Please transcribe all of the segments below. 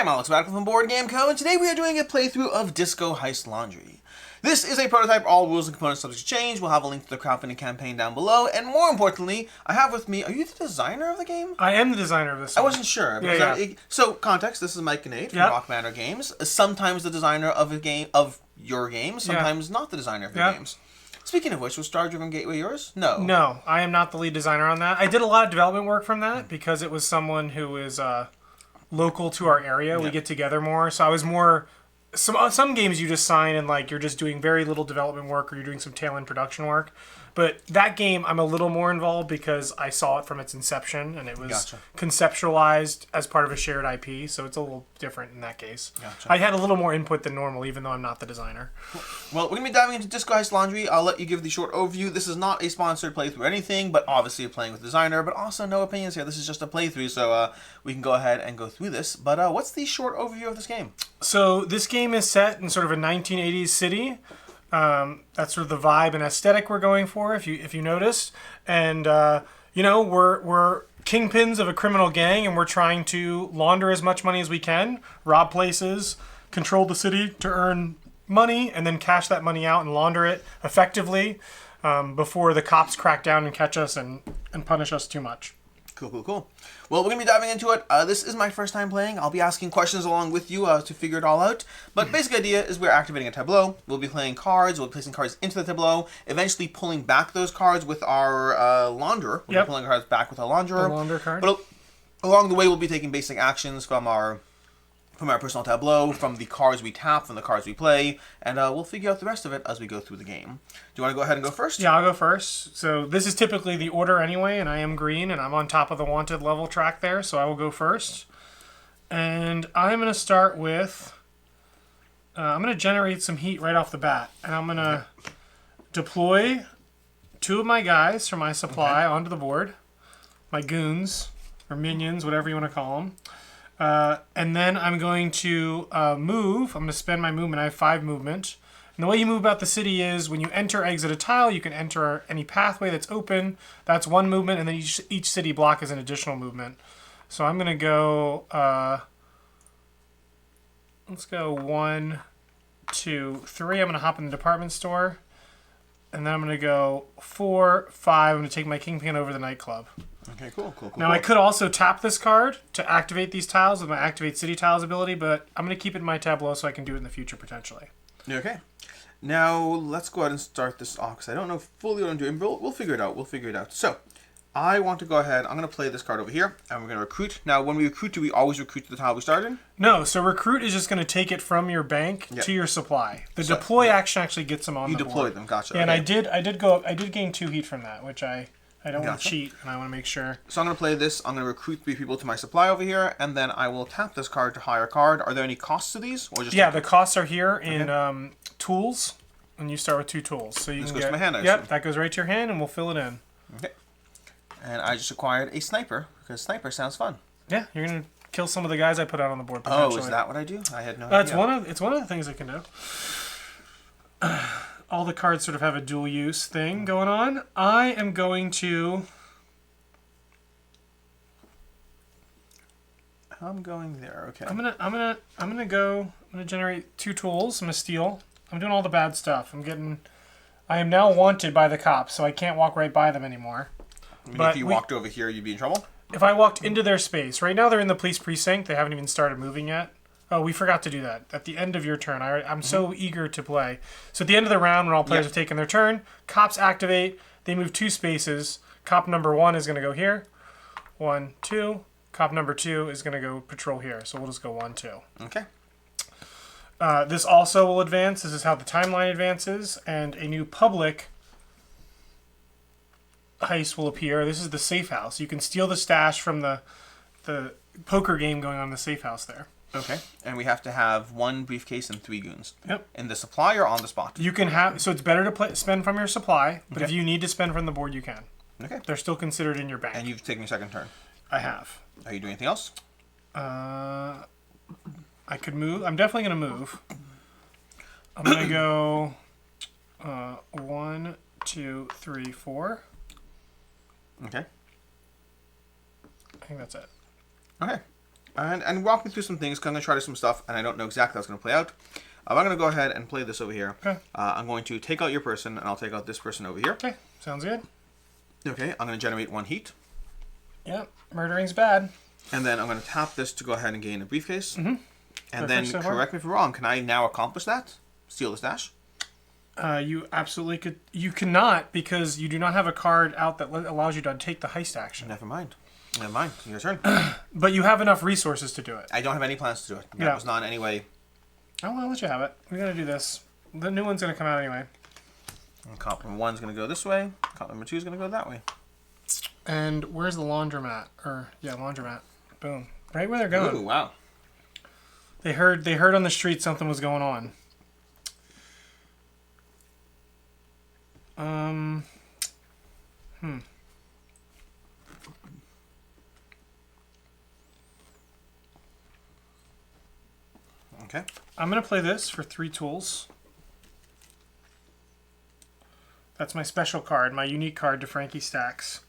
I'm Alex Radical from Board Game Co., and today we are doing a playthrough of Disco Heist Laundry. This is a prototype, all rules and components subject to change. We'll have a link to the crowdfunding campaign down below, and more importantly, I have with me, are you the designer of the game? I am the designer of this one. I wasn't sure. So, context, this is Mike and Nate from Rock Manor Games, sometimes the designer of your game, sometimes not the designer of your games. Speaking of which, was Star Driven Gateway yours? No. No, I am not the lead designer on that. I did a lot of development work from that because it was someone who is local to our area. We get together more, so I was more... Some games you just sign and like you're just doing very little development work or you're doing some tail end production work. But that game I'm a little more involved because I saw it from its inception and it was conceptualized as part of a shared IP, so it's a little different in that case. I had a little more input than normal even though I'm not the designer. Well, we're going to be diving into Disco Heist Laundry. I'll let you give the short overview. This is not a sponsored playthrough or anything, but obviously you're playing with the designer, but also no opinions here. This is just a playthrough, so we can go ahead and go through this. But what's the short overview of this game? So this game is set in sort of a 1980s city. That's sort of the vibe and aesthetic we're going for, if you noticed. And you know, we're kingpins of a criminal gang, and we're trying to launder as much money as we can, rob places, control the city to earn money, and then cash that money out and launder it effectively before the cops crack down and catch us and punish us too much. Cool. Well, we're going to be diving into it. This is my first time playing. I'll be asking questions along with you to figure it all out. But basic idea is we're activating a tableau. We'll be playing cards. We'll be placing cards into the tableau, eventually pulling back those cards with our launderer. We'll be pulling cards back with our launderer. The launder card. But along the way, we'll be taking basic actions from our personal tableau, from the cards we tap, from the cards we play, and we'll figure out the rest of it as we go through the game. Do you want to go ahead and go first? Yeah, I'll go first. So this is typically the order anyway, and I am green, and I'm on top of the wanted level track there, so I will go first. And I'm going to start with... I'm going to generate some heat right off the bat, and I'm going to deploy 2 of my guys from my supply onto the board, my goons, or minions, whatever you want to call them. And then I'm going to move. I'm going to spend my movement. I have 5 movement. And the way you move about the city is when you enter, exit a tile, you can enter any pathway that's open. That's 1 movement, and then each city block is an additional movement. So I'm going to go, let's go 1, 2, 3. I'm going to hop in the department store. And then I'm going to go 4, 5. I'm going to take my Kingpin over the nightclub. Okay, cool. Now, I could also tap this card to activate these tiles with my Activate City Tiles ability, but I'm going to keep it in my tableau so I can do it in the future, potentially. Okay. Now, let's go ahead and start this off, because I don't know fully what I'm doing, but we'll figure it out. So, I want to go ahead, I'm going to play this card over here, and we're going to recruit. Now, when we recruit, do we always recruit to the tile we started? No, so recruit is just going to take it from your bank to your supply. The deploy action actually gets them on the board. You deployed them, gotcha. Yeah, and I did gain 2 heat from that, which I don't want to cheat, and I want to make sure. So I'm going to play this. I'm going to recruit 3 people to my supply over here, and then I will tap this card to hire a card. Are there any costs to these? Or just the costs are here in tools, and you start with 2 tools. So you this can goes to my hand, I Yep, assume. that goes right to your hand, and we'll fill it in. Okay. And I just acquired a sniper, because sniper sounds fun. Yeah, you're going to kill some of the guys I put out on the board, potentially. Oh, is that what I do? I had no idea. It's one of the things I can do. All the cards sort of have a dual use thing going on. I am going to... I'm going there. Okay. I'm gonna generate 2 tools. I'm gonna steal. I'm doing all the bad stuff. I am now wanted by the cops, so I can't walk right by them anymore. But if you walked over here, you'd be in trouble? If I walked into their space. Right now they're in the police precinct. They haven't even started moving yet. Oh, we forgot to do that. At the end of your turn. I'm so eager to play. So at the end of the round, when all players have taken their turn, cops activate. They move 2 spaces. Cop number 1 is going to go here. 1, 2. Cop number 2 is going to go patrol here. So we'll just go 1, 2. Okay. This also will advance. This is how the timeline advances. And a new public heist will appear. This is the safe house. You can steal the stash from the poker game going on in the safe house there. Okay. And we have to have 1 briefcase and 3 goons. Yep. In the supply or on the spot? You can have... So it's better to spend from your supply, but if you need to spend from the board, you can. Okay. They're still considered in your bank. And you've taken your second turn? I have. Are you doing anything else? I could move. I'm definitely going to move. I'm going to go 1, 2, 3, 4. Okay. I think that's it. Okay. And walk me through some things, because I'm going to try to do some stuff, and I don't know exactly how it's going to play out. I'm going to go ahead and play this over here. Okay. I'm going to take out your person, and I'll take out this person over here. Okay, sounds good. Okay, I'm going to generate 1 heat. Yep, murdering's bad. And then I'm going to tap this to go ahead and gain a briefcase. Mm-hmm. And then, correct me if I'm wrong, can I now accomplish that? Steal the stash? You absolutely could. You cannot, because you do not have a card out that allows you to take the heist action. Never mind. Never mind. Your turn. But you have enough resources to do it. I don't have any plans to do it. That was not in any way. Oh, I'll let you have it. We're going to do this. The new one's going to come out anyway. And cop number 1's going to go this way. Cop number 2 is going to go that way. And where's the laundromat? Laundromat. Boom. Right where they're going. Ooh, wow. They heard on the street something was going on. Okay. I'm going to play this for 3 tools. That's my special card, my unique card to Frankie Stacks,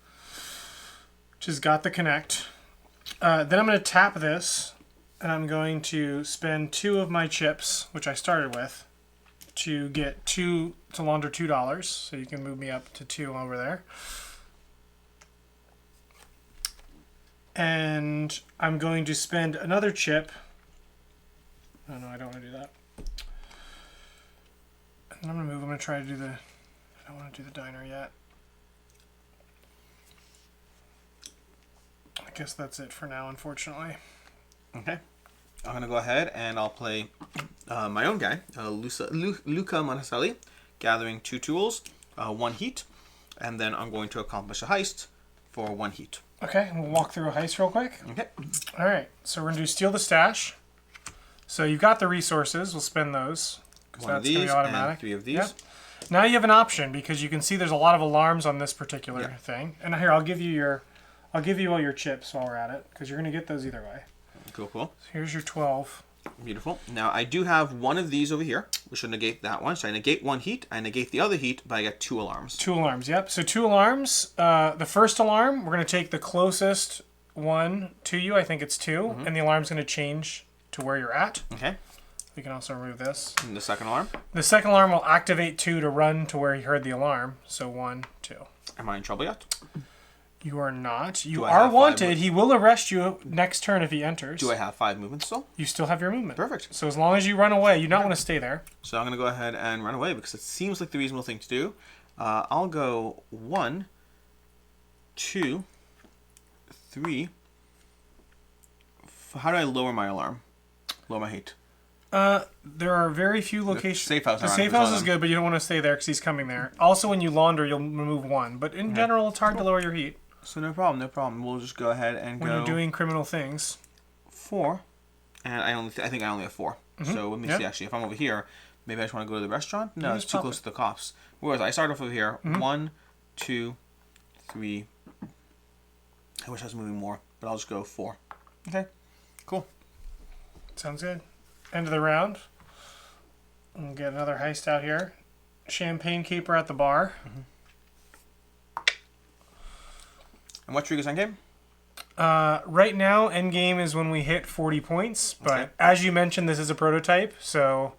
which has got the connect. Then I'm going to tap this, and I'm going to spend 2 of my chips, which I started with, to get to launder $2. So you can move me up to 2 over there. And I'm going to spend another chip. Oh no, I don't want to do that. And then I'm going to move. I'm going to try to do the... I don't want to do the diner yet. I guess that's it for now, unfortunately. Okay. I'm going to go ahead and I'll play my own guy, Luca Monticelli, gathering 2 tools, 1 heat, and then I'm going to accomplish a heist for 1 heat. Okay, and we'll walk through a heist real quick. Okay. All right, so we're going to do steal the stash. So you've got the resources. We'll spend those. 1 of these and 3 of these. Yep. Now you have an option, because you can see there's a lot of alarms on this particular thing. And here, I'll give you all your chips while we're at it, because you're going to get those either way. Cool, cool. So here's your 12. Beautiful. Now, I do have 1 of these over here, which should negate that one. So I negate 1 heat, I negate the other heat, but I get 2 alarms. 2 alarms, yep. So 2 alarms. The first alarm, we're going to take the closest one to you. I think it's 2. And the alarm's going to change to where you're at. Okay. We can also remove this. And the second alarm? The second alarm will activate 2 to run to where he heard the alarm. So 1, 2. Am I in trouble yet? You are not. You Do I are have wanted. He will arrest you next turn if he enters. Do I have 5 movements still? You still have your movement. Perfect. So as long as you run away, you don't want to stay there. So I'm going to go ahead and run away because it seems like the reasonable thing to do. I'll go 1, 2, 3. How do I lower my alarm? Lower my heat? There are very few locations. Safe house. The safe house is good, but you don't want to stay there because he's coming there. Also, when you launder, you'll remove 1. But in general, it's hard to lower your heat. So no problem, no problem. We'll just go ahead and when you're doing criminal things. 4, and I think I only have 4. So let me see. Actually, if I'm over here, maybe I just want to go to the restaurant. No, it's too close to the cops. Whereas I start off over here. 1, 2, 3. I wish I was moving more, but I'll just go 4. Okay, cool. Sounds good. End of the round. We'll get another heist out here. Champagne caper at the bar. And what triggers endgame? Right now, endgame is when we hit 40 points. But as you mentioned, this is a prototype. So,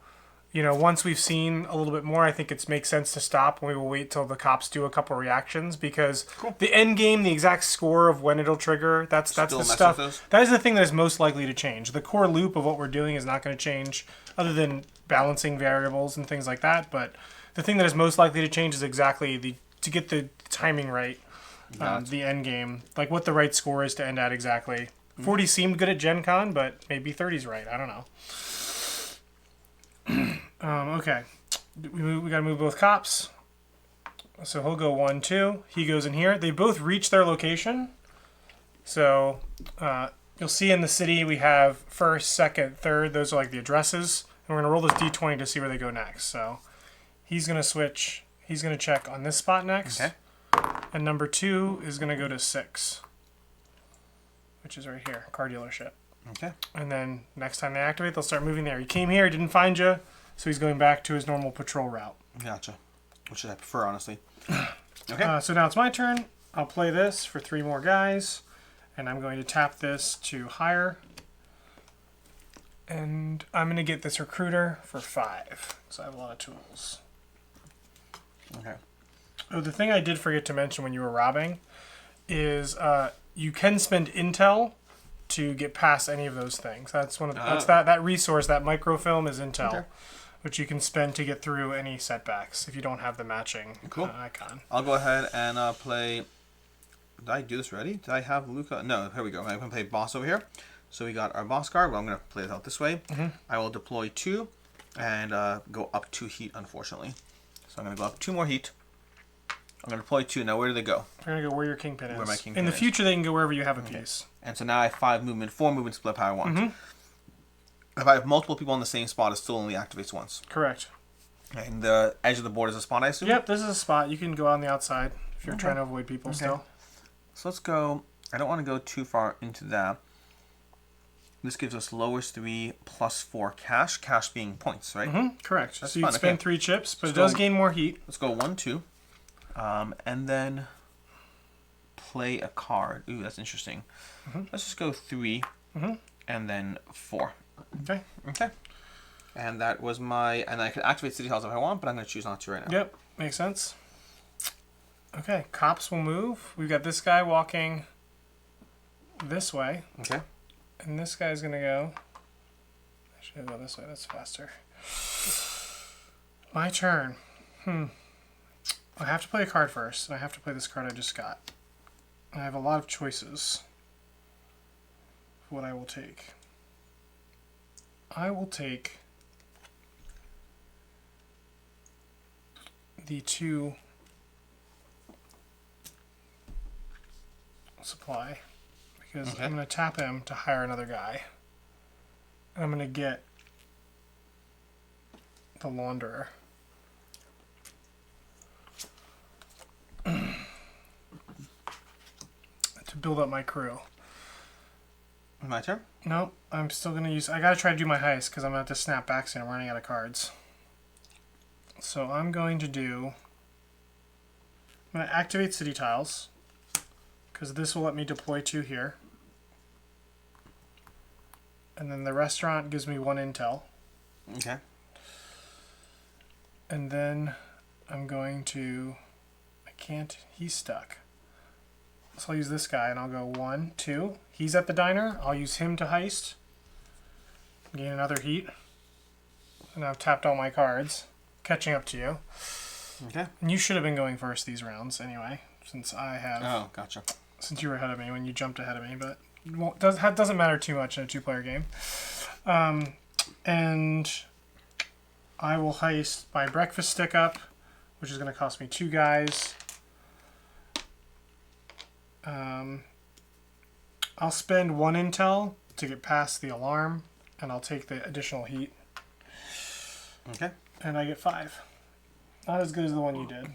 once we've seen a little bit more, I think it makes sense to stop. We will wait till the cops do a couple reactions. Because the endgame, the exact score of when it'll trigger, that's the stuff. That is the thing that is most likely to change. The core loop of what we're doing is not going to change, other than balancing variables and things like that. But the thing that is most likely to change is exactly to get the timing right. The end game, like what the right score is to end at exactly. 40 seemed good at Gen Con, but maybe 30's right. I don't know. Okay. We got to move both cops. So he'll go 1, 2. He goes in here. They both reach their location. So you'll see in the city we have 1st, 2nd, 3rd. Those are like the addresses. And we're going to roll this D20 to see where they go next. So he's going to switch. He's going to check on this spot next. Okay. And number 2 is going to go to 6, which is right here, car dealership. Okay. And then next time they activate, they'll start moving there. He came here, didn't find you, so he's going back to his normal patrol route. Gotcha. Which I prefer, honestly. Okay. So now it's my turn. I'll play this for 3 more guys, and I'm going to tap this to hire And I'm going to get this recruiter for 5. So I have a lot of tools. Okay. Oh, the thing I did forget to mention when you were robbing is you can spend intel to get past any of those things. That's one of the, that's that resource, that microfilm is intel, which you can spend to get through any setbacks if you don't have the matching icon. I'll go ahead and play. Did I do this already? Did I have Luca? No, here we go. I'm going to play boss over here. So we got our boss card. Well, I'm going to play it out this way. I will deploy 2 and go up 2 heat, unfortunately. So I'm going to go up 2 more heat. I'm going to deploy 2. Now, where do they go? They're going to go where your Kingpin is. Where my Kingpin In the is. future, they can go wherever you have a piece. And so now I have 5 movement, 4 movement split how I want. If I have multiple people on the same spot, it still only activates once. Correct. And the edge of the board is a spot, I assume? Yep, this is a spot. You can go on the outside if you're trying to avoid people still. So let's go. I don't want to go too far into that. This gives us lowers 3 plus 4 cash. Cash being points, right? Correct. That's so you fun, can spend okay. 3 chips, but Let's it does go- gain more heat. Let's go 1, 2. And then play a card. Ooh, that's interesting. Let's just go 3 and then 4. Okay. Okay. And that was my... And I can activate City Halls if I want, but I'm going to choose not to right now. Yep, makes sense. Okay, cops will move. We've got this guy walking this way, Okay. and this guy's going to go... I should go this way, that's faster. My turn. I have to play a card first, and I have to play this card I just got. I have a lot of choices for what I will take. I will take the 2 supply because I'm going to tap him to hire another guy. And I'm going to get the launderer. To build up my crew. My turn? Nope, I'm still going to use... I got to try to do my heist because I'm going to have to snap back soon. I'm running out of cards. So I'm going to do... I'm going to activate city tiles because this will let me deploy 2 here. And then the restaurant gives me 1 intel. Okay. And then I'm going to... I can't... He's stuck. So I'll use this guy and I'll go 1, 2. He's at the diner. I'll use him to heist. Gain another heat. And I've tapped all my cards. Catching up to you. Okay. And you should have been going first these rounds anyway, since I have... Oh, gotcha. Since you were ahead of me when you jumped ahead of me, but it doesn't matter too much in a 2-player game. And I will heist my breakfast stick up, which is going to cost me 2 guys. I'll spend 1 intel to get past the alarm, and I'll take the additional heat. Okay. And I get 5. Not as good as the one you did.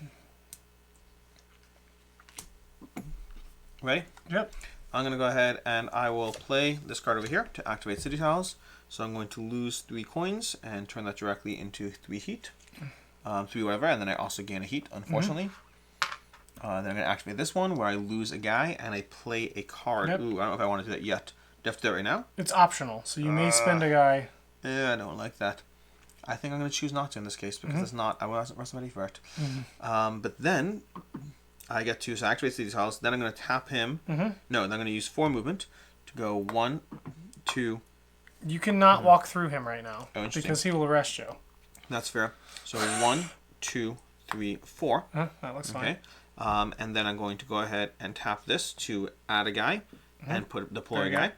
Ready? Yep. I'm going to go ahead and I will play this card over here to activate City Tiles. So I'm going to lose 3 coins and turn that directly into 3 heat. 3 whatever, and then I also gain a heat, unfortunately. Then I'm going to activate this one where I lose a guy and I play a card. Yep. Ooh, I don't know if I want to do that yet. Do I have to do it right now? It's optional, so you may spend a guy. Yeah, I don't like that. I think I'm going to choose not to in this case because it's not. I wasn't ready for it. But then I get to activate City Tiles. Then I'm going to tap him. No, then I'm going to use 4 movement to go 1, 2. You cannot walk through him right now Oh, interesting. because he will arrest you. That's fair. So 1, 2, 3, 4. That looks fine. Okay. And then I'm going to go ahead and tap this to add a guy and deploy a guy.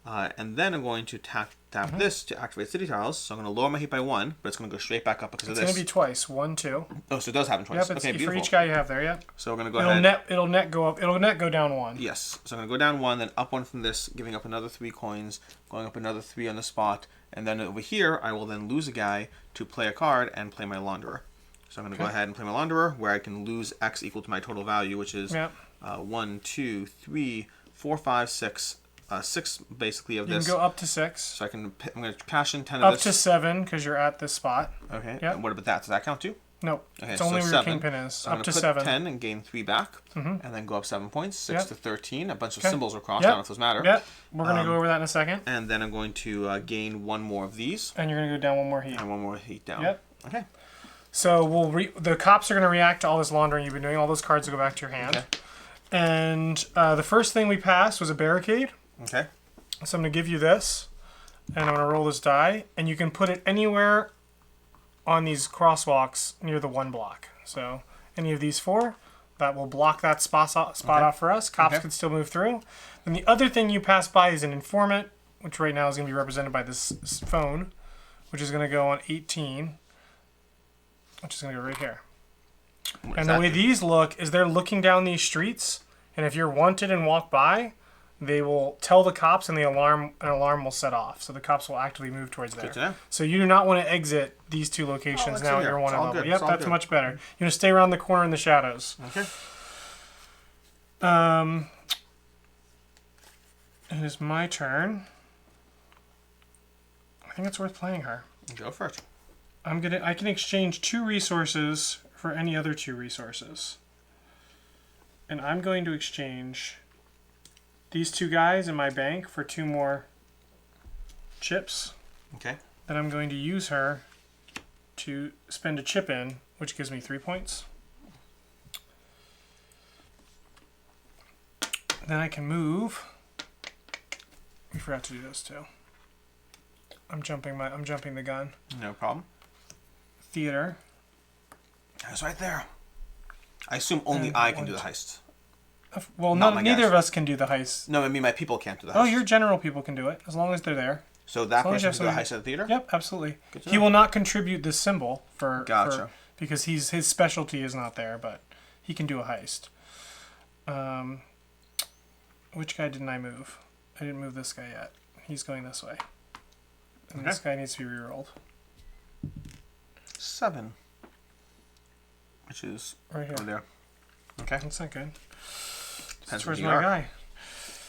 And then I'm going to tap this to activate City Tiles. So I'm going to lower my heat by 1, but it's going to go straight back up because It's of going this. to be twice. 1, 2. Oh, so it does happen twice. Yep, it's Okay, for beautiful. each guy you have there, yeah. So we're going to go ahead. It'll net go up. It'll net go down 1. Yes. So I'm going to go down 1, then up 1 from this, giving up another 3 coins, going up another 3 on the spot. And then over here, I will then lose a guy to play a card and play my launderer. So I'm going to go ahead and play my launderer, where I can lose X equal to my total value, which is 1, 2, 3, 4, 5, 6. 6 basically of You this. can go up to 6. So I'm going to cash in 10 Up of this. to 7 because you're at this spot. Okay. Yep. And what about that? Does that count too? Nope. Okay, It's only so where your 7. Kingpin is. So I'm up going to to put 7. 10 and gain 3 back, and then go up 7 points, 6 Yep. to 13. A bunch of Okay. symbols are crossed. Yep. I don't know if those matter. Yep. We're going to go over that in a second. And then I'm going to gain 1 more of these. And you're going to go down 1 more heat. And 1 more heat down. Yep. Okay. So the cops are going to react to all this laundering you've been doing. All those cards will go back to your hand. Okay. And the first thing we passed was a barricade. Okay. So I'm going to give you this. And I'm going to roll this die. And you can put it anywhere on these crosswalks near the 1 block. So any of these 4, that will block that spot off for us. Cops can still move through. Then the other thing you pass by is an informant, which right now is going to be represented by this phone, which is going to go on 18. Which is going to go right here. And the way these look is they're looking down these streets, and if you're wanted and walk by, they will tell the cops, and an alarm will set off. So the cops will actively move towards there. Good to know. So you do not want to exit these 2 locations now at your wanted level. Good. Yep, that's much better. You want to stay around the corner in the shadows. Okay. It is my turn. I think it's worth playing her. Go for it. I can exchange 2 resources for any other 2 resources. And I'm going to exchange these 2 guys in my bank for 2 more chips. Okay. Then I'm going to use her to spend a chip in, which gives me 3 points. Then I can move. We forgot to do this too. I'm jumping the gun. No problem. Theater. That's right there. I assume only I can do the heist. Well, Not my neither guys. of us can do the heist. No, I mean my people can't do the heist. Oh, your general people can do it, as long as they're there. So that as long as person you can do the have heist at the theater? Yep, absolutely. Good to He know. will not contribute this symbol Gotcha. because his specialty is not there, but he can do a heist. Which guy didn't I move? I didn't move this guy yet. He's going this way. And this guy needs to be rerolled. 7. Which is Right here. over there. Okay. That's not good. Depends Where's where my you are. guy?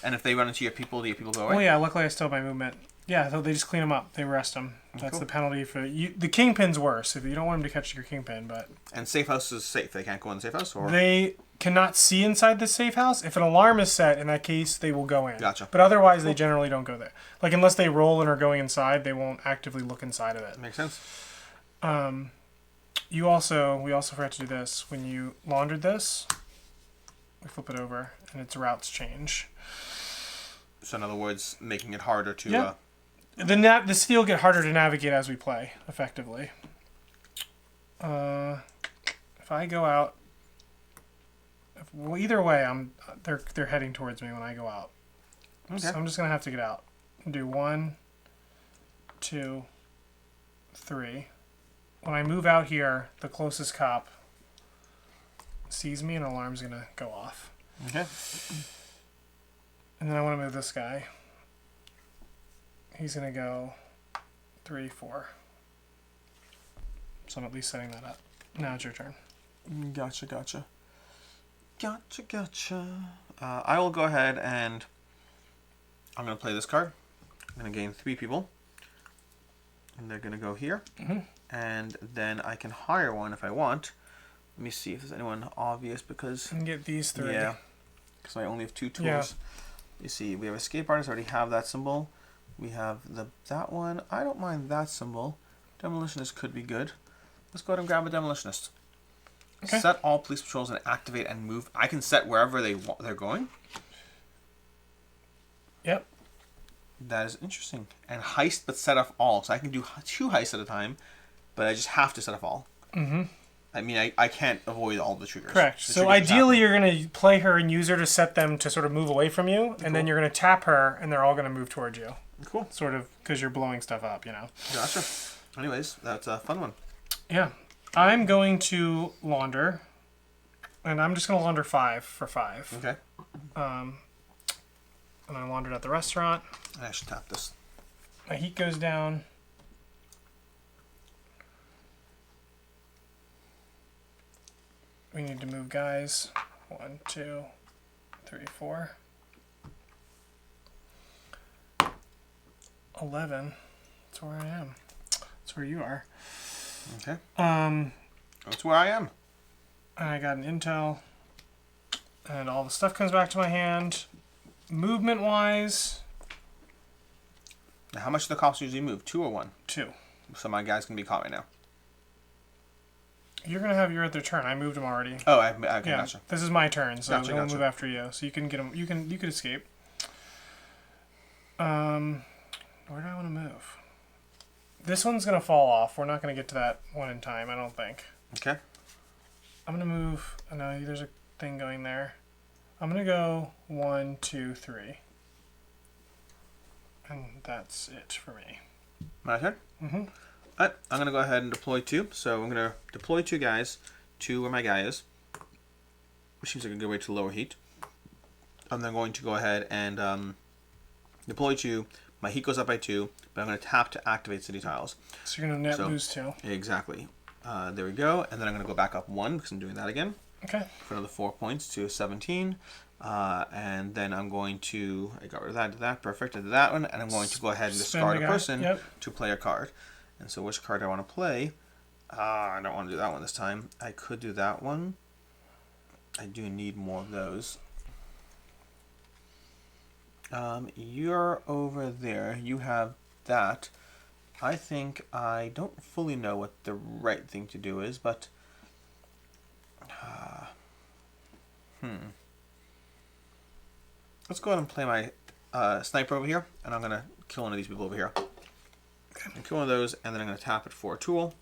And if they run into your people, do your people go away? Oh yeah, luckily I still have my movement. Yeah, so they just clean him up. They arrest him. That's cool. the penalty for you. The Kingpin's worse. If you don't want him to catch your Kingpin, but And safe house is safe. They can't go in the safe house? Or they cannot see inside the safe house. If an alarm is set, in that case, they will go in. Gotcha. But otherwise, they generally don't go there. Like, unless they roll and are going inside, they won't actively look inside of it. Makes sense. We also forgot to do this. When you laundered this, we flip it over, and its routes change. So in other words, making it harder to... Yeah. The city will get harder to navigate as we play, effectively. If I go out... Well, either way, they're heading towards me when I go out. Okay. So I'm just going to have to get out. Do 1, 2, 3. When I move out here, the closest cop sees me and an alarm's going to go off. Okay. And then I want to move this guy. He's going to go 3, 4. So I'm at least setting that up. Now it's your turn. Gotcha. I will go ahead and I'm going to play this card. I'm going to gain 3 people. And they're going to go here. And then I can hire one if I want. Let me see if there's anyone obvious because... And get these 3. Yeah. Because I only have 2 tools. Yeah. You see, we have escape artist. I already have that symbol. We have that one. I don't mind that symbol. Demolitionist could be good. Let's go ahead and grab a demolitionist. Okay. Set all police patrols and activate and move. I can set wherever they're going. Yep. That is interesting. And heist, but set off all. So I can do 2 heists at a time, but I just have to set off all. I mean, I can't avoid all the triggers. Correct. The So triggers ideally, happen. you're going to play her and use her to set them to sort of move away from you, and then you're going to tap her, and they're all going to move towards you. Cool. Sort of because you're blowing stuff up, you know. Gotcha. Anyways, that's a fun one. Yeah. I'm going to launder, and I'm just going to launder 5 for 5. Okay. And I laundered at the restaurant. I should tap this. My heat goes down. We need to move guys. 1, 2, 3, 4. 11. That's where I am. That's where you are. Okay. That's where I am. And I got an intel. And all the stuff comes back to my hand. Movement-wise... Now, how much do the cops usually move? 2 or 1? 2. So my guy's going to be caught right now. You're going to have your other turn. I moved him already. Oh, okay, Yeah, gotcha. this is my turn, so Gotcha, he'll gotcha. move after you. So you can get him. You could escape. Where do I want to move? This one's gonna fall off. We're not gonna get to that one in time, I don't think. Okay. I'm gonna move. Oh, no, there's a thing going there. I'm gonna go 1, 2, 3, and that's it for me. My turn? Mm-hmm. Alright, I'm going to go ahead and deploy 2. So I'm going to deploy 2 guys to where my guy is, which seems like a good way to lower heat. I'm then going to go ahead and deploy 2. My heat goes up by 2, but I'm going to tap to activate city tiles. So you're gonna net lose 2. Exactly. There we go. And then I'm going to go back up 1 because I'm doing that again. Okay. For another 4 points to 17. And then I'm going to... I got rid of that, did that. Perfect. I did that one. And I'm going to go ahead and discard a person to play a card. And so which card I want to play? I don't want to do that one this time. I could do that one. I do need more of those. You're over there. You have that. I think I don't fully know what the right thing to do is, but... Let's go ahead and play my sniper over here, and I'm going to kill one of these people over here. And kill one of those, and then I'm going to tap it for a tool.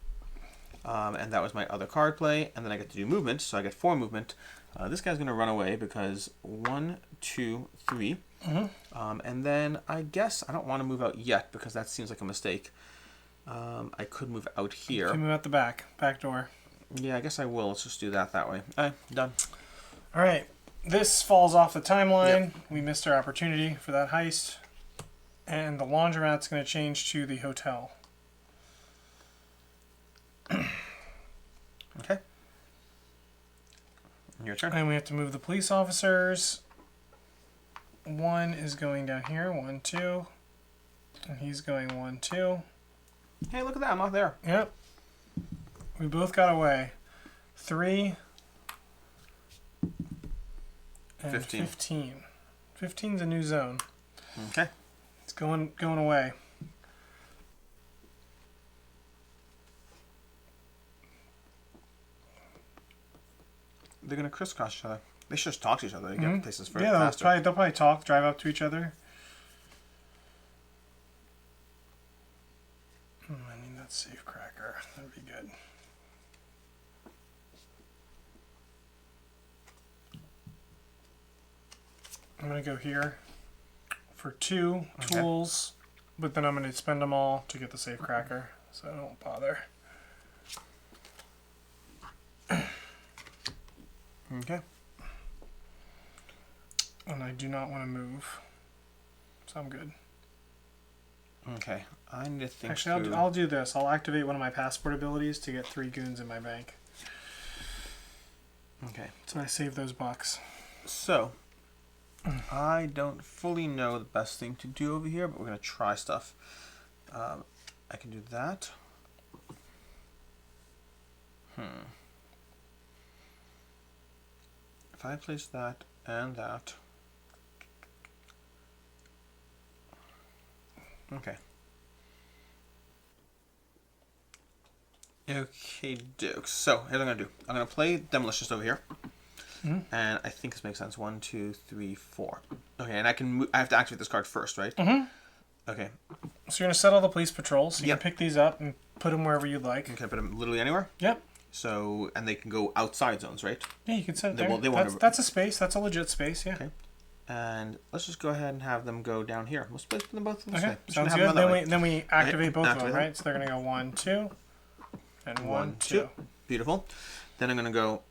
And that was my other card play, and then I get to do movement, so I get 4 movement. This guy's going to run away because 1, 2, 3. And then I guess I don't want to move out yet because that seems like a mistake. I could move out here. You can move out the back door. Yeah, I guess I will. Let's just do that way. All right, done. All right, this falls off the timeline. Yep. We missed our opportunity for that heist. And the laundromat's going to change to the hotel. Okay. Your turn. And we have to move the police officers. 1 is going down here. 1, 2. And he's going 1, 2. Hey, look at that. I'm not there. Yep. We both got away. 3. And 15. 15's a new zone. Okay. It's going away. They're going to crisscross each other. They should just talk to each other. They get places faster. Yeah, they'll probably talk, drive up to each other. I need that safe cracker. That'd be good. I'm going to go here for 2 tools, but then I'm going to spend them all to get the safe cracker, so I don't bother. Okay. And I do not want to move, so I'm good. Okay. I need to think Actually, I'll do this. I'll activate one of my passport abilities to get 3 goons in my bank. Okay. So I save those bucks. So, I don't fully know the best thing to do over here, but we're going to try stuff. I can do that. If I place that and that. Okay. Okay, dokes. So, here's what I'm going to do. I'm going to play Demolitionist over here. And I think this makes sense. 1, 2, 3, 4. Okay, and I have to activate this card first, right? Okay. So you're going to set all the police patrols. So you Yep. can pick these up and put them wherever you'd like. Okay, put them literally anywhere? Yep. So, and they can go outside zones, right? Yeah, you can set it there. They want That's a space. That's a legit space, yeah. Okay. And let's just go ahead and have them go down here. We'll split them both this Okay, way. Just sounds have them good. on that way. Then we activate both of activate them, them. right? So they're going to go 1, 2, and 1, 1, 2. 2. Beautiful. Then I'm going to go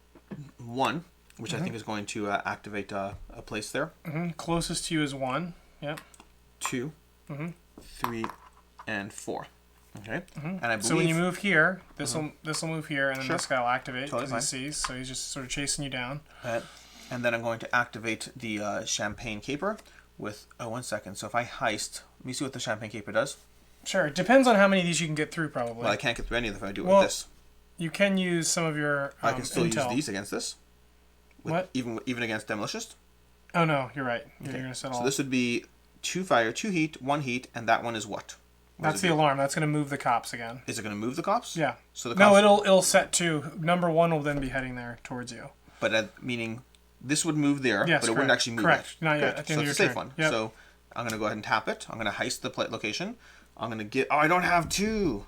1, which I think is going to activate a place there. Closest to you is 1. Yep. 2, 3, and 4. Okay. And I believe... So when you move here, this will move here, and then Sure. this guy will activate Totally because he sees. So he's just sort of chasing you down. And then I'm going to activate the Champagne Caper with... Oh, 1 second. So if I heist... Let me see what the Champagne Caper does. Sure. It depends on how many of these you can get through, probably. Well, I can't get through any of them if I do it Well, with this. You can use some of your I can still intel. use these against this. What? Even against demolicious. Oh no, you're right. Okay. You're gonna set all. So this would be 2 fire, 2 heat, 1 heat, and that one is what? That's the alarm. That's gonna move the cops again. Is it going to move the cops? Yeah. So the No, cops, it'll set 2. Number 1 will then be heading there towards you. but meaning this would move there, Yes, but it wouldn't actually move. Correct. It. Not yet. Correct. At the So end it's of a your safe turn. one. Yep. So I'm going to go ahead and tap it. I'm going to heist the plate location. I'm going to get. Oh, I don't have 2.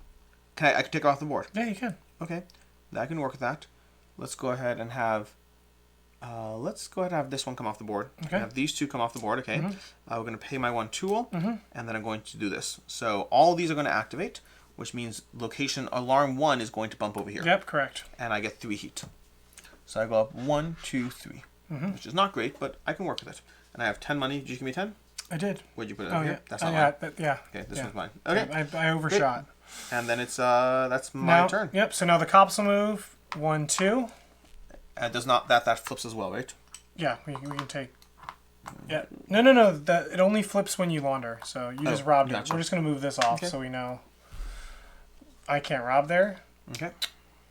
I can take it off the board. Yeah, you can. Okay, I can work with that. Let's go ahead and have. This one come off the board. Okay. Have these 2 come off the board. Okay. We're going to pay my 1 tool, Mm-hmm. and then I'm going to do this. So all these are going to activate, which means location alarm 1 is going to bump over here. Yep, correct. And I get 3 heat. So I go up 1, 2, 3, which is not great, but I can work with it. And I have 10 money. Did you give me 10? I did. Where'd you put it Oh over yeah. here? That's not mine. Yeah. Okay, this yeah. one's mine. Okay. I overshot. And then it's that's my Now, turn. Yep. So now the cops will move 1, 2. Does not that flips as well, right? Yeah, we can take. Yeah. No. That it only flips when you launder. So you just robbed gotcha. it. We're just gonna move this off Okay. so we know. I can't rob there. Okay.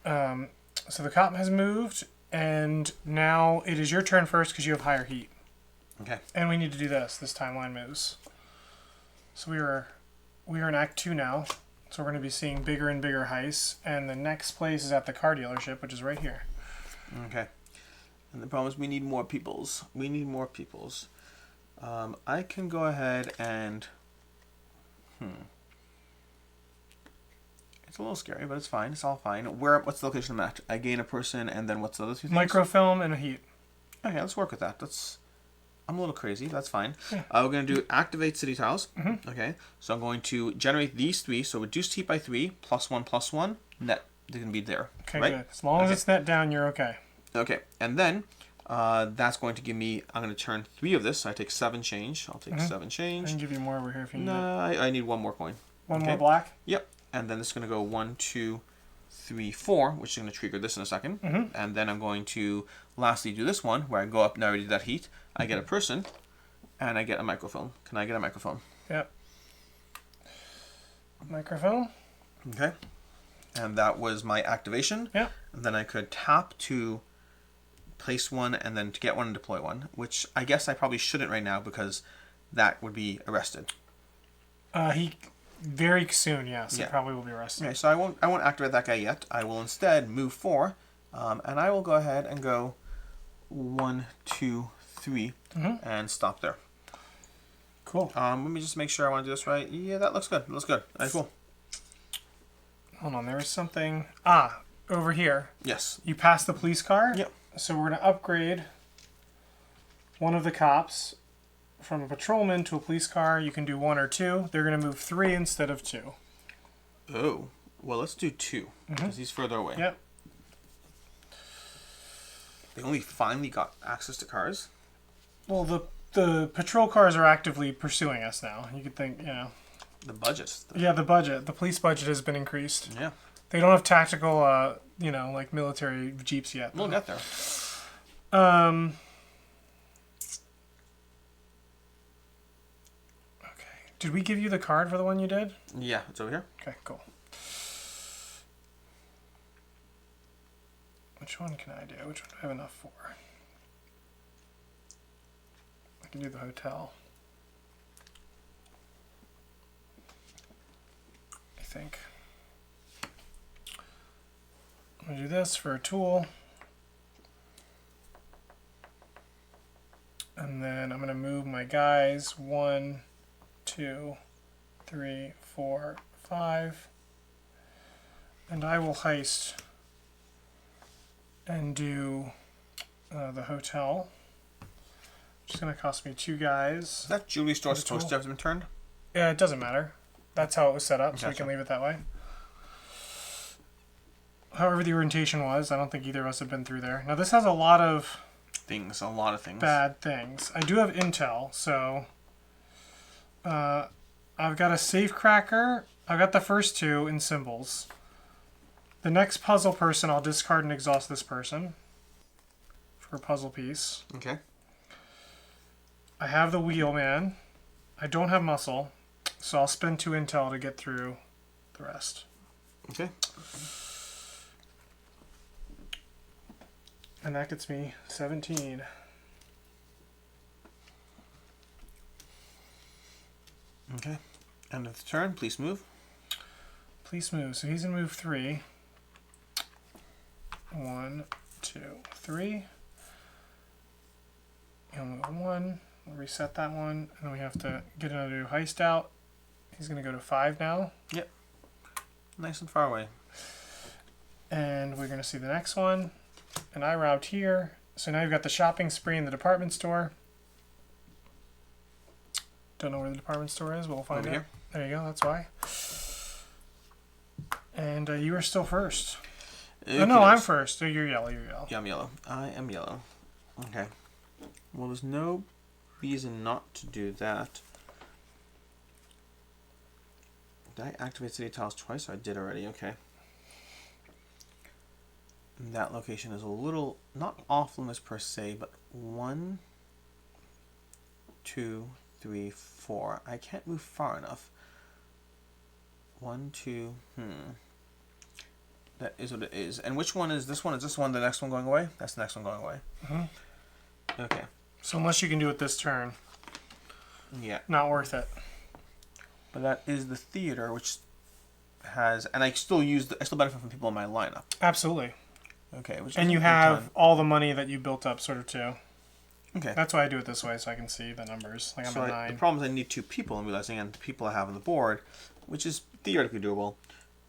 So the cop has moved, and now it is your turn first because you have higher heat. Okay. And we need to do this. This timeline moves. So we are in Act 2 now. So we're going to be seeing bigger and bigger heists. And the next place is at the car dealership, which is right here. Okay. And the problem is we need more peoples. I can go ahead and. It's a little scary, but it's fine. It's all fine. What's the location I'm at? I gain a person, and then what's the other 2 things? Microfilm and a heat. Okay, let's work with that. I'm a little crazy. That's fine. Yeah. We're going to do activate city tiles. Okay. So I'm going to generate these 3. So reduce heat by 3, +1, net. They're going to be there. Okay, right? good. As long as it's net down, you're okay. Okay. And then that's going to give me, I'm going to turn 3 of this. So I take 7 change. I'll take 7 I change. can give you more over here if you need No, it. I need 1 more coin. One okay. more black? Yep. And then this is going to go 1, 2, 3, 4, which is going to trigger this in a second. And then I'm going to lastly do this one where I go up and I already did that heat. I get a person. And I get a microfilm. Can I get a microfilm? Yep. Microfilm. Okay. And that was my activation. Yep. And then I could tap to place 1 and then to get 1 and deploy 1, which I guess I probably shouldn't right now because that would be arrested. He very soon, yes. Yeah. He probably will be arrested. Okay, so I won't activate that guy yet. I will instead move 4, and I will go ahead and go 1, 2, 3, and stop there. Cool. Let me just make sure I want to do this right. Yeah, that looks good. All right, cool. Hold on, there was something. Over here. Yes. You passed the police car? Yep. So we're going to upgrade one of the cops from a patrolman to a police car. You can do 1 or 2. They're going to move 3 instead of 2. Oh, well, let's do 2 because he's further away. Yep. They only finally got access to cars. Well, the patrol cars are actively pursuing us now. You could think, The budget. Yeah, the budget. The police budget has been increased. Yeah. They don't have tactical, like military jeeps yet. We'll get there. Okay. Did we give you the card for the one you did? Yeah, it's over here. Okay, cool. Which one can I do? Which one do I have enough for? I can do the hotel. I think. I'm going to do this for a tool. And then I'm going to move my guys 1, 2, 3, 4, 5. And I will heist and do the hotel. Which is going to cost me 2 guys. Is that jewelry store supposed to have been turned? Yeah, it doesn't matter. That's how it was set up, so we Gotcha. can leave it that way. However the orientation was, I don't think either of us have been through there. Now this has a lot of A lot of things. bad things. I do have intel, so I've got a safe cracker. I've got the first 2 in symbols. The next puzzle person, I'll discard and exhaust this person for a puzzle piece. Okay. I have the wheelman. I don't have muscle, so I'll spend 2 intel to get through the rest. Okay. And that gets me 17. Okay. End of the turn. Please move. Please move. So he's going to move 3. 1, 2, 3. He'll move 1. We'll reset that one. And then we have to get another new heist out. He's going to go to 5 now. Yep. Nice and far away. And we're going to see the next one. And I robbed here. So now you've got the shopping spree in the department store. Don't know where the department store is, but we'll find Over it. here. There you go, that's why. And you are still first. Oh, no, I'm first. Oh, you're yellow, you're yellow. Yeah, I'm yellow. I am yellow. Okay. Well, there's no reason not to do that. Did I activate city tiles twice? I did already, okay. And that location is a little, not off limits per se, but 1, 2, 3, 4. I can't move far enough. 1, 2, That is what it is. And which one is this one? Is this one the next one going away? That's the next one going away. Okay. So unless you can do it this turn, Yeah. not worth it. But that is the theater, which has, and I still I still benefit from people in my lineup. Absolutely. Okay. Which And you have all the money that you built up, sort of, too. Okay. That's why I do it this way, so I can see the numbers. Like I'm at 9. The problem is I need 2 people, I'm realizing, and the people I have on the board, which is theoretically doable.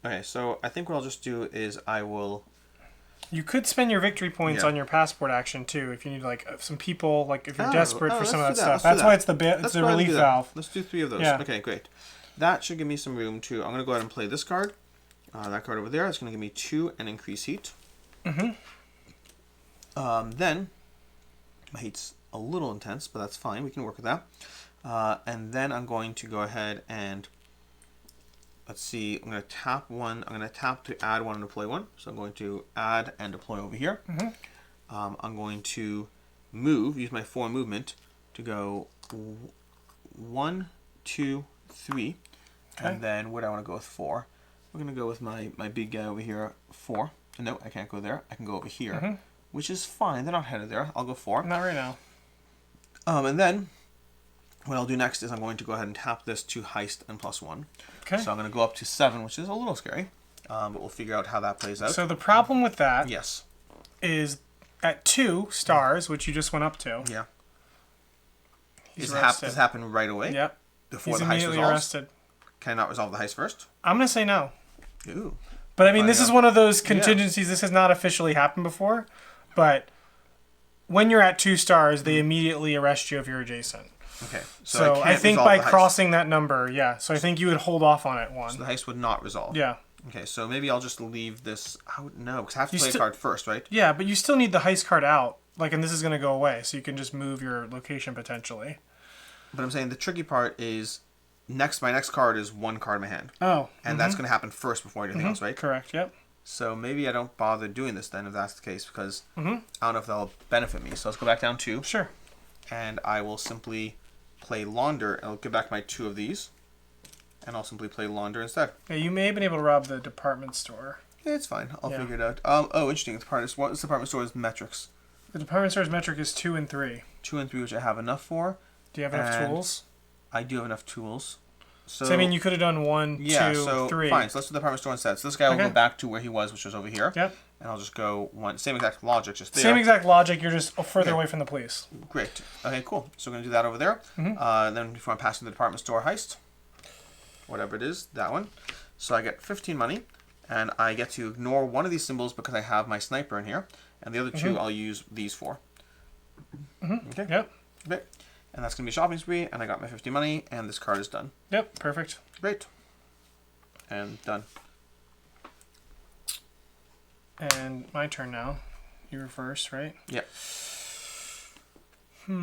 Okay, so I think what I'll just do is I will... You could spend your victory points on your passport action, too, if you need, like, some people, like, if you're desperate for some of that stuff. That's why it's the relief valve. Let's do 3 of those. Yeah. Okay, great. That should give me some room to... I'm going to go ahead and play this card. That card over there is going to give me 2 and increase heat. Then, my heat's a little intense, but that's fine. We can work with that. And then I'm going to go ahead and... Let's see, I'm going to tap 1. I'm going to tap to add 1 and deploy 1. So I'm going to add and deploy over here. I'm going to use my 4 movement to go 1, 2, 3. Okay. And then where do I want to go with 4? We're going to go with my big guy over here, 4. No, I can't go there. I can go over here, which is fine. They're not headed there. I'll go 4. Not right now. And then what I'll do next is I'm going to go ahead and tap this to heist and +1. Okay. So I'm going to go up to 7, which is a little scary, but we'll figure out how that plays out. So the problem with that yes, is at 2 stars, which you just went up to. Yeah. He's Does this happen right away? Yep. Before He's the heist immediately resolves? arrested. Can I not resolve the heist first? I'm going to say no. Ooh. But I mean, this is one of those contingencies. This has not officially happened before, but when you're at 2 stars, they immediately arrest you if you're adjacent. Okay. So I think by crossing that number, so I think you would hold off on it 1. So the heist would not resolve. Yeah. Okay, so maybe I'll just leave this out. No, because I have to play a card first, right? Yeah, but you still need the heist card out. Like, and this is going to go away, so you can just move your location potentially. But I'm saying the tricky part is my next card is 1 card in my hand. Oh. And that's going to happen first before anything else, right? Correct, yep. So maybe I don't bother doing this then if that's the case, because I don't know if that'll benefit me. So let's go back down 2. Sure. And I will simply play launder, and I'll give back my 2 of these. And I'll simply play launder instead. Yeah, you may have been able to rob the department store. Yeah, it's fine. I'll figure it out. Oh, interesting. This department store's metrics. The department store's metric is 2 and 3. 2 and 3, which I have enough for. Do you have enough tools? I do have enough tools. So I mean, you could have done 1, 2, 3. Fine. So let's do the department store instead. So this guy will go back to where he was, which was over here. Yep. And I'll just go 1. Same exact logic, just there. Same exact logic. You're just further away from the police. Great. Okay, cool. So we're going to do that over there. Then before I pass to the department store heist, whatever it is, that one. So I get 15 money, and I get to ignore 1 of these symbols because I have my sniper in here, and the other 2 I'll use these for. Okay. Yep. Okay. And that's going to be a shopping spree, and I got my 50 money, and this card is done. Yep, perfect. Great. And done. And my turn now. You were first, right? Yep. What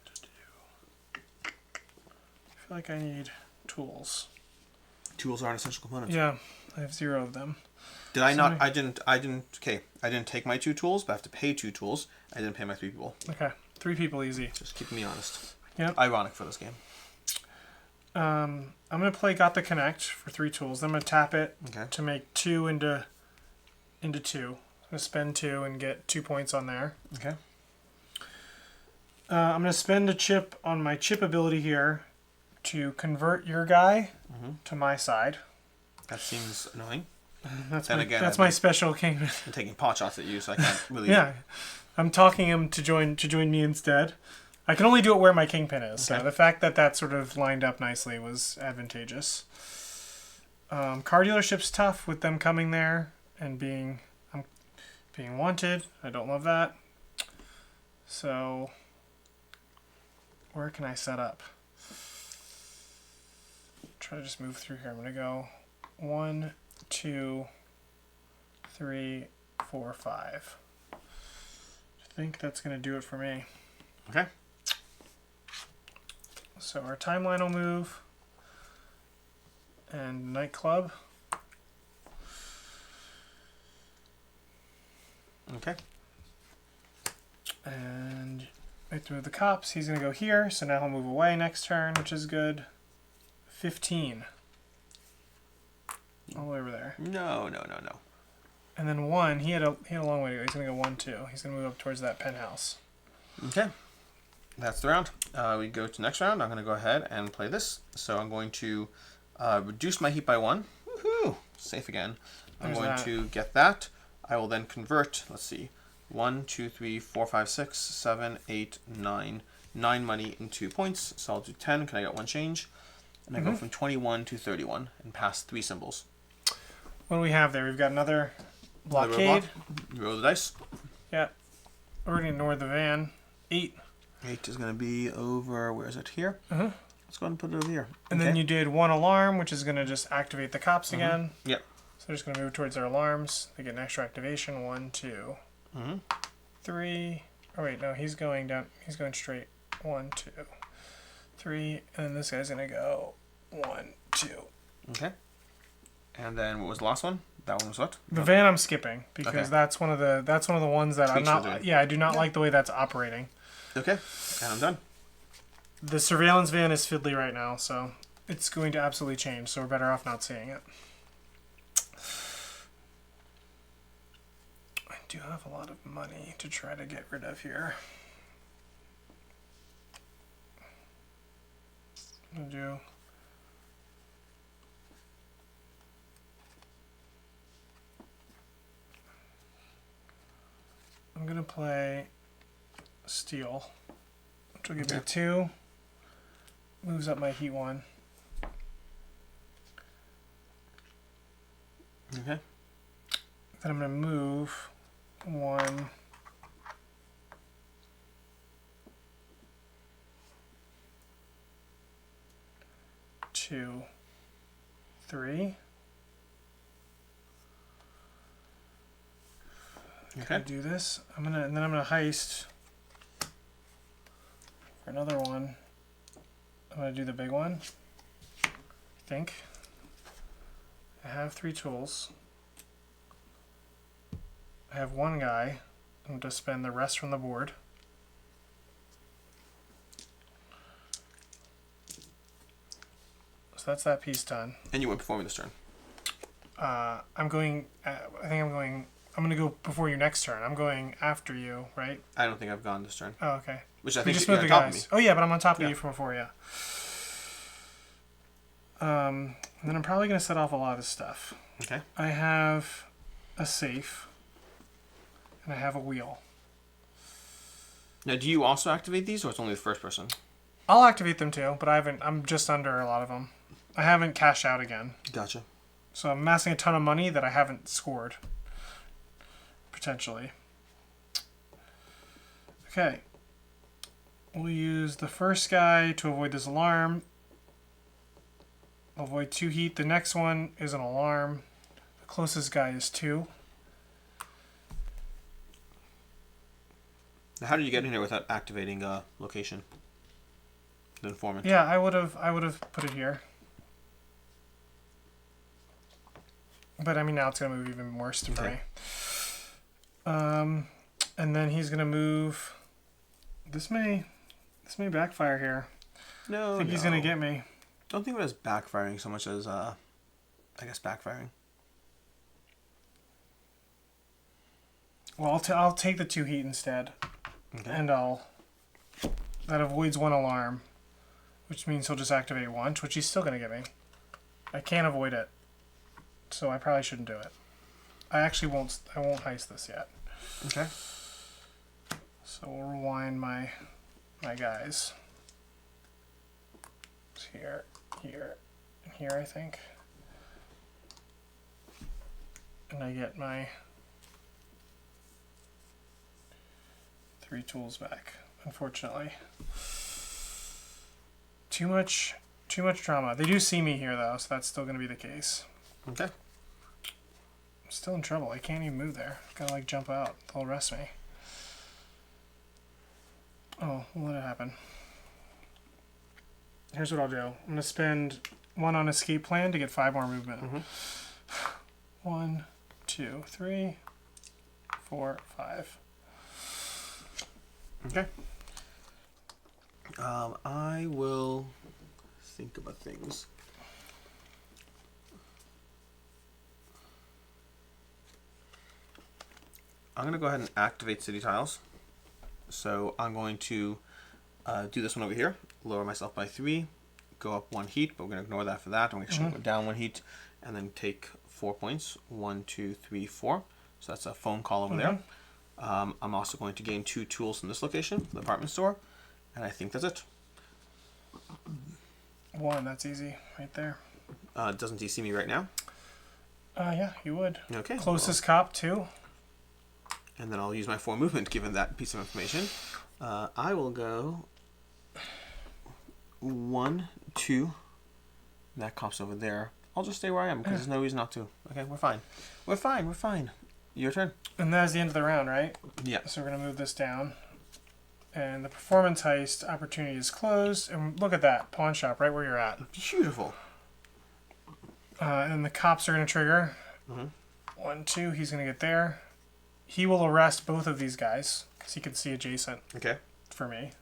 to do? I feel like I need tools. Tools are an essential component. Yeah, I have 0 of them. Did I not? I didn't. Okay, I didn't take my 2 tools, but I have to pay 2 tools. I didn't pay my 3 people. Okay, 3 people easy. Just keeping me honest. Yep. Ironic for this game. I'm going to play Got the Connect for 3 tools. Then I'm going to tap it Okay. to make 2 into 2. I'm going to spend 2 and get 2 points on there. Okay. I'm going to spend a chip on my chip ability here to convert your guy to my side. That seems annoying. That's Then my, again, that's I've my special Kingpin. I'm taking pot shots at you, so I can't really. Yeah, I'm talking him to join me instead. I can only do it where my Kingpin is, Okay. so the fact that that sort of lined up nicely was advantageous. Car dealership's tough with them coming there and being wanted. I don't love that. So, where can I set up? Try to just move through here. I'm gonna go 1, 2, 3, 4, 5. I think that's gonna do it for me. Okay. So our timeline will move. And nightclub. Okay. And I have to move the cops. He's going to go here. So now he'll move away next turn, which is good. 15. All the way over there. No. And then 1, he had a long way to go. He's going to go 1, 2. He's going to move up towards that penthouse. Okay. That's the round. We go to next round. I'm going to go ahead and play this. So I'm going to reduce my heat by 1. Woohoo! Safe again. I'm There's going that. to get that. I will then convert, let's see, 1, 2, 3, 4, 5, 6, 7, 8, 9. 9 money into points. So I'll do 10. Can I get 1 change? And I go from 21 to 31 and pass 3 symbols. What do we have there? We've got another Another blockade. roadblock. You roll the dice. Yeah. We're going to ignore the van. 8. 8 is going to be over, where is it? Here? Uh-huh. Let's go ahead and put it over here. And then you did 1 alarm, which is going to just activate the cops again. Yep. So they're just going to move towards their alarms. They get an extra activation. 1, 2, 3. Oh, wait, no, he's going down. He's going straight. 1, 2, 3. And then this guy's going to go 1, 2. Okay. And then what was the last one? That one was what? The van I'm skipping because Okay. that's one of the ones that Tweaks I'm you're not. doing. Yeah, I do not like the way that's operating. Okay. And I'm done. The surveillance van is fiddly right now, so it's going to absolutely change. So we're better off not seeing it. I do have a lot of money to try to get rid of here. I'm gonna play steel, which will give me 2. Moves up my heat 1. Okay. Then I'm gonna move 1. 2, 3. Can I Okay. do this? And then I'm gonna heist for another one. I'm gonna do the big one. I think. I have 3 tools. I have 1 guy. I'm going to spend the rest from the board. So that's that piece done. And you went before me this turn. I'm going. I'm going to go before you next turn. I'm going after you, right? I don't think I've gone this turn. Oh, okay. Which I We think just you're moved on the top of me. guys. Oh yeah, but I'm on top of Yeah. you from before, yeah. And then I'm probably going to set off a lot of stuff. Okay. I have a safe, and I have a wheel. Now, do you also activate these, or it's only the first person? I'll activate them too, but I haven't. I'm just under a lot of them. I haven't cashed out again, Gotcha. so I'm amassing a ton of money that I haven't scored. Potentially. Okay. We'll use the first guy to avoid this alarm. Avoid 2 heat. The next one is an alarm. The closest guy is 2. Now, how did you get in here without activating location? The informant. Yeah, I would have put it here. But I mean now it's gonna move even worse for Okay. me. And then he's gonna move. This may backfire here. No. I think he's gonna get me. Don't think of it as backfiring so much as, I guess, backfiring. Well, I'll take the 2 heat instead. Okay. And that avoids 1 alarm, which means he'll just activate once, which he's still going to give me. I can't avoid it, so I probably shouldn't do it. I won't heist this yet. Okay. So we'll rewind my guys. It's here, here, and here, I think. And I get my 3 tools back, unfortunately. Too much drama. They do see me here, though, so that's still going to be the case. Okay. I'm still in trouble. I can't even move there. Gotta, like, jump out. They'll arrest me. Oh, we'll let it happen. Here's what I'll do. I'm going to spend 1 on escape plan to get 5 more movement. 1, 2, 3, 4, 5. Okay. I will think about things. I'm going to go ahead and activate city tiles. So I'm going to do this one over here. Lower myself by 3. Go up 1 heat, but we're going to ignore that for that. I'm going to go down 1 heat and then take 4 points. 1, 2, 3, 4. So that's a phone call over there. I'm also going to gain 2 tools from this location, the department store. And I think that's it. 1, that's easy. Right there. Doesn't he see me right now? Yeah, you would. Okay. Closest cop, 2. And then I'll use my 4 movement, given that piece of information. I will go 1, 2. That cop's over there. I'll just stay where I am, because there's no reason not to. Okay, we're fine. We're fine. Your turn. And that's the end of the round, right? Yeah. So we're going to move this down. And the performance heist opportunity is closed. And look at that. Pawn shop, right where you're at. Beautiful. And the cops are going to trigger. 1, 2. He's going to get there. He will arrest both of these guys, because he can see adjacent. Okay. For me.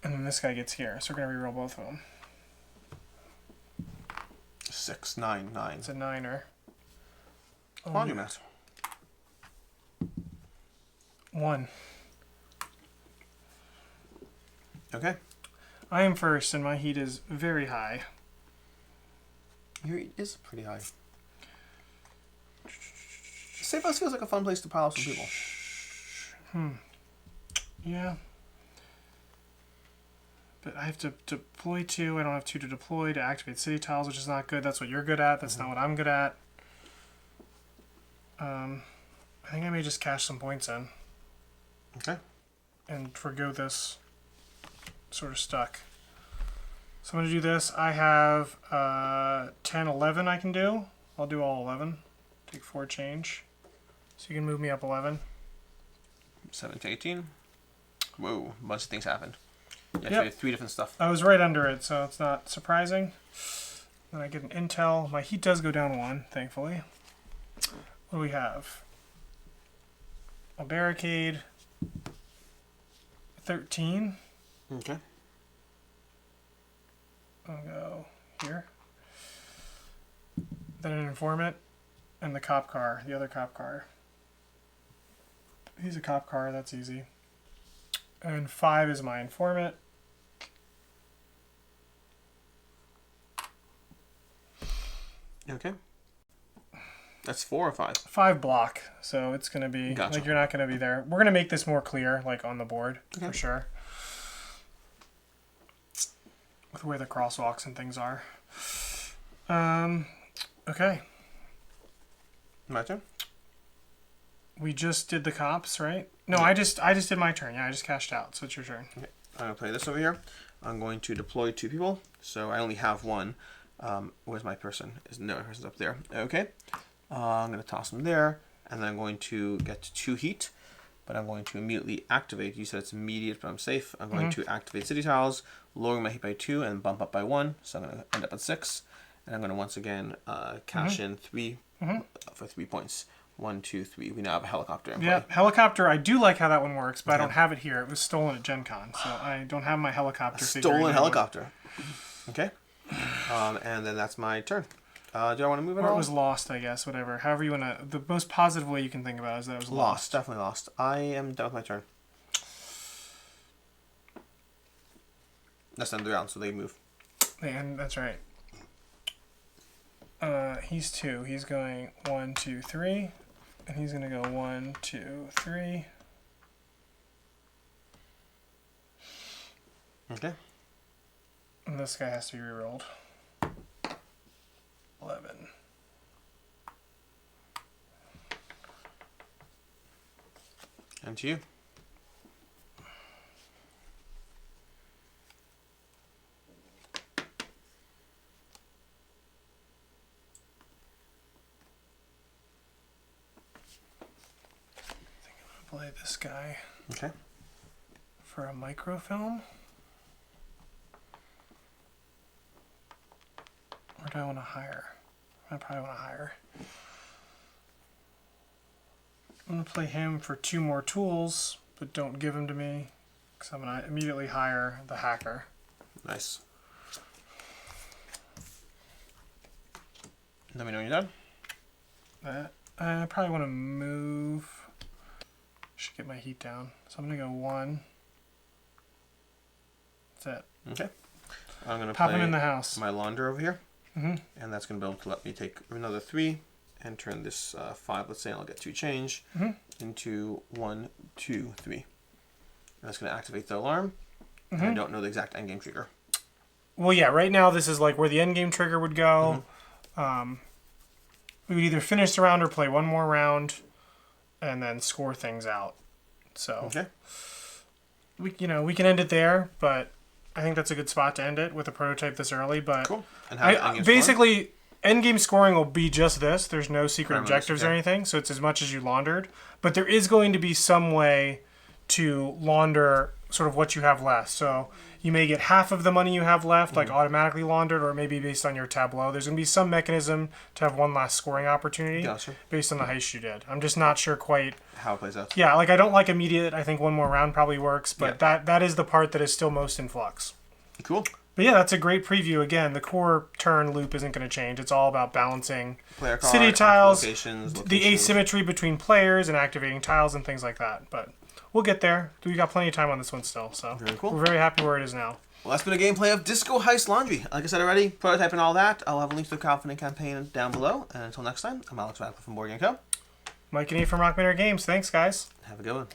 And then this guy gets here. So we're going to reroll both of them. 6, 9, 9. It's a 9er. Monument. 1. Okay. I am first, and my heat is very high. Your heat is pretty high. Safe House feels like a fun place to pile up some people. Yeah. But I have to deploy 2. I don't have 2 to deploy to activate city tiles, which is not good. That's what you're good at. That's not what I'm good at. I think I may just cash some points in. Okay. And forgo this sort of stuck. So I'm going to do this. I have 10, 11 I can do. I'll do all 11. Take 4 change. So you can move me up 11. 7 to 18. Whoa, a bunch of things happened. You Yep. have 3 different stuff. I was right under it, so it's not surprising. Then I get an intel. My heat does go down 1, thankfully. What do we have? A barricade. 13. Okay. I'll go here. Then an informant. And the cop car. The other cop car. He's a cop car. That's easy. And 5 is my informant. Okay. That's 4 or 5? 5 block, so it's going to be, Gotcha. like, you're not going to be there. We're going to make this more clear, like, on the board, for sure. With where the crosswalks and things are. Okay. My turn? We just did the cops, right? No, I just did my turn. Yeah, I just cashed out, so it's your turn. Okay. I'm going to play this over here. I'm going to deploy 2 people, so I only have 1. Where's my person? No, my person's up there. Okay. I'm going to toss him there, and then I'm going to get 2 heat, but I'm going to immediately activate. You said it's immediate, but I'm safe. I'm going to activate city tiles, lowering my heat by 2, and bump up by 1, so I'm going to end up at 6. And I'm going to once again cash in 3 for 3 points. 1, 2, 3. We now have a helicopter in play. Yeah, helicopter. I do like how that one works, but I don't have it here. It was stolen at Gen Con, so I don't have my helicopter. Stolen helicopter. Okay. And then that's my turn. Do I want to move it? Or it was lost, I guess. Whatever. However you want to. The most positive way you can think about it is that it was lost. Definitely lost. I am done with my turn. That's the end of the round, so they move. And that's right. He's 2. He's going 1, 2, 3. And he's going to go 1, 2, 3. Okay. And this guy has to be rerolled. 11. And to you. Play this guy. Okay. For a microfilm. Or do I want to hire? I probably want to hire. I'm going to play him for 2 more tools, but don't give him to me, because I'm going to immediately hire the hacker. Nice. Let me know when you're done. I probably want to move. Should get my heat down. So I'm going to go 1. That's it. Okay. I'm going to pop play him in the house. My launder over here. Mm-hmm. And that's going to be able to let me take another 3 and turn this 5, let's say, and I'll get 2 change into 1, 2, 3. And that's going to activate the alarm. And I don't know the exact endgame trigger. Well, yeah, right now this is like where the endgame trigger would go. We would either finish the round or play one more round and then score things out. So we can end it there, but I think that's a good spot to end it with a prototype this early. But cool. And how basically, endgame scoring will be just this. There's no secret objectives or yeah. anything, so it's as much as you laundered. But there is going to be some way to launder sort of what you have left. So you may get half of the money you have left, like automatically laundered, or maybe based on your tableau. There's going to be some mechanism to have one last scoring opportunity based on the heist you did. I'm just not sure quite how it plays out. Yeah, like I don't like immediate. I think one more round probably works, but that is the part that is still most in flux. Cool. But yeah, that's a great preview. Again, the core turn loop isn't going to change. It's all about balancing player card, city tiles, locations, the asymmetry between players, and activating tiles and things like that. But we'll get there. We got plenty of time on this one still, so very cool. We're very happy where it is now. Well, that's been a gameplay of Disco Heist Laundry. Like I said already, prototype and all that. I'll have a link to the crowdfunding campaign down below. And until next time, I'm Alex Radcliffe from Board Game Co. Mike and E from Rock Manor Games. Thanks, guys. Have a good one.